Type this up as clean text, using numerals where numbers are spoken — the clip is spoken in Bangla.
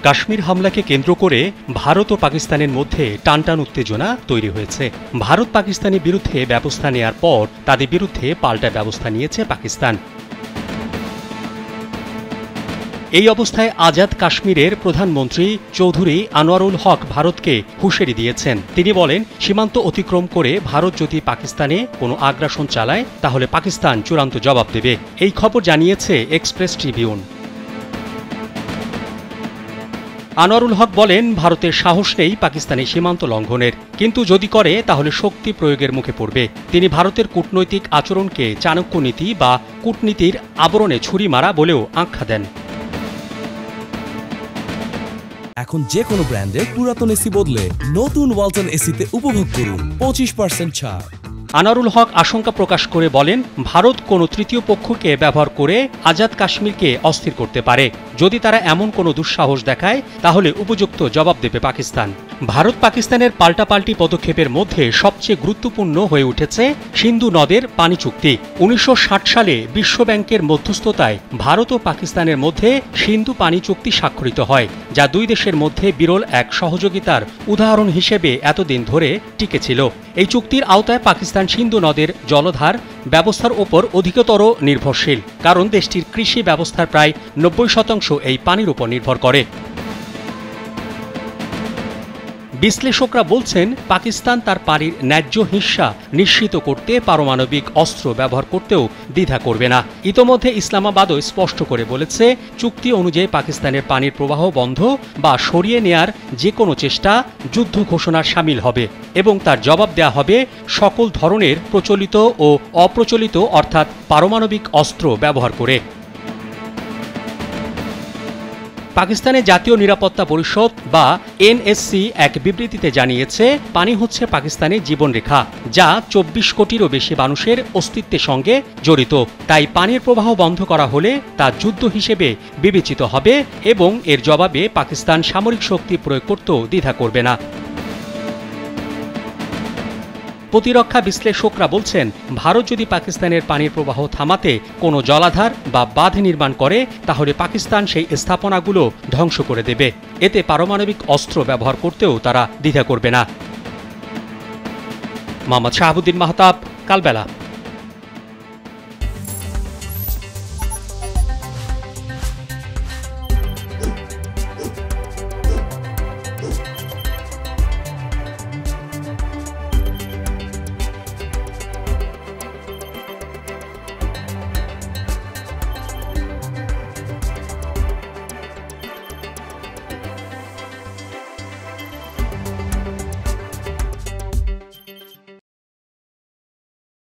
কাশ্মীর হামলাকে কেন্দ্র করে ভারত ও পাকিস্তানের মধ্যে টানটান উত্তেজনা তৈরি হয়েছে। ভারত পাকিস্তানের বিরুদ্ধে ব্যবস্থা নেয়ার পর তাদের বিরুদ্ধে পাল্টা ব্যবস্থা নিয়েছে পাকিস্তান। এই অবস্থায় আজাদ কাশ্মীরের প্রধানমন্ত্রী চৌধুরী আনোয়ারুল হক ভারতকে হুঁশিয়ারি দিয়েছেন। তিনি বলেন, সীমান্ত অতিক্রম করে ভারত যদি পাকিস্তানে কোনো আগ্রাসন চালায় তাহলে পাকিস্তান চূড়ান্ত জবাব দেবে। এই খবর জানিয়েছে এক্সপ্রেস ট্রিবিউন। আনোয়ারুল হক বলেন, ভারতের সাহস নেই পাকিস্তানি সীমান্ত লঙ্ঘনের, কিন্তু যদি করে তাহলে শক্তি প্রয়োগের মুখে পড়বে। তিনি ভারতের কূটনৈতিক আচরণকে চাণক্য নীতি বা কূটনীতির আবরণে ছুরি মারা বলেও আখ্যা দেন। এখন যে কোনো ব্র্যান্ডের পুরাতন এসি বদলে নতুন ওয়ালটন এসিতে উপভোগ করুন 25% ছাড়। আনোয়ারুল হক আশঙ্কা প্রকাশ করে বলেন, ভারত কোনো তৃতীয় পক্ষকে ব্যবহার করে আজাদ কাশ্মীরকে অস্থির করতে পারে। যদি তারা এমন কোনো দুঃসাহস দেখায় তাহলে উপযুক্ত জবাব দেবে পাকিস্তান। ভারত পাকিস্তানের পাল্টাপাল্টি পদক্ষেপের মধ্যে সবচেয়ে গুরুত্বপূর্ণ হয়ে উঠেছে সিন্ধু নদের পানি চুক্তি। 1960 সালে বিশ্বব্যাংকের মধ্যস্থতায় ভারত ও পাকিস্তানের মধ্যে সিন্ধু পানি চুক্তি স্বাক্ষরিত হয়, যা দুই দেশের মধ্যে বিরল এক সহযোগিতার উদাহরণ হিসেবে এতদিন ধরে টিকেছিল। এই চুক্তির আওতায় পাকিস্তান সিন্ধু নদের জলধার ব্যবস্থার ওপর অধিকতর নির্ভরশীল, কারণ দেশটির কৃষি ব্যবস্থার প্রায় 90% এই পানির উপর নির্ভর করে। বিশ্লেষকরা বলছেন, পাকিস্তান তার পানির ন্যায্য হিস্সা নিশ্চিত করতে পারমাণবিক অস্ত্র ব্যবহার করতেও দ্বিধা করবে না। ইতোমধ্যে ইসলামাবাদও স্পষ্ট করে বলেছে, চুক্তি অনুযায়ী পাকিস্তানের পানির প্রবাহ বন্ধ বা সরিয়ে নেয়ার যে কোনো চেষ্টা যুদ্ধ ঘোষণার শামিল হবে এবং তার জবাব দেয়া হবে সকল ধরনের প্রচলিত ও অপ্রচলিত অর্থাৎ পারমাণবিক অস্ত্র ব্যবহার করে। পাকিস্তানের জাতীয় নিরাপত্তা পরিষদ বা এনএসসি এক বিবৃতিতে জানিয়েছে, পানি হচ্ছে পাকিস্তানের জীবনরেখা, যা 24 কোটিরও বেশি মানুষের অস্তিত্বের সঙ্গে জড়িত। তাই পানির প্রবাহ বন্ধ করা হলে তা যুদ্ধ হিসেবে বিবেচিত হবে এবং এর জবাবে পাকিস্তান সামরিক শক্তি প্রয়োগ করতেও দ্বিধা করবে না। প্রতিরক্ষা বিশ্লেষকরা বলছেন, ভারত যদি পাকিস্তানের পানির প্রবাহ থামাতে কোনো জলাধার বা বাঁধ নির্মাণ করে তাহলে পাকিস্তান সেই স্থাপনাগুলো ধ্বংস করে দেবে। এতে পারমাণবিক অস্ত্র ব্যবহার করতেও তারা দ্বিধা করবে না। মোহাম্মদ শাহাবুদ্দিন মাহতাব, কালবেলা।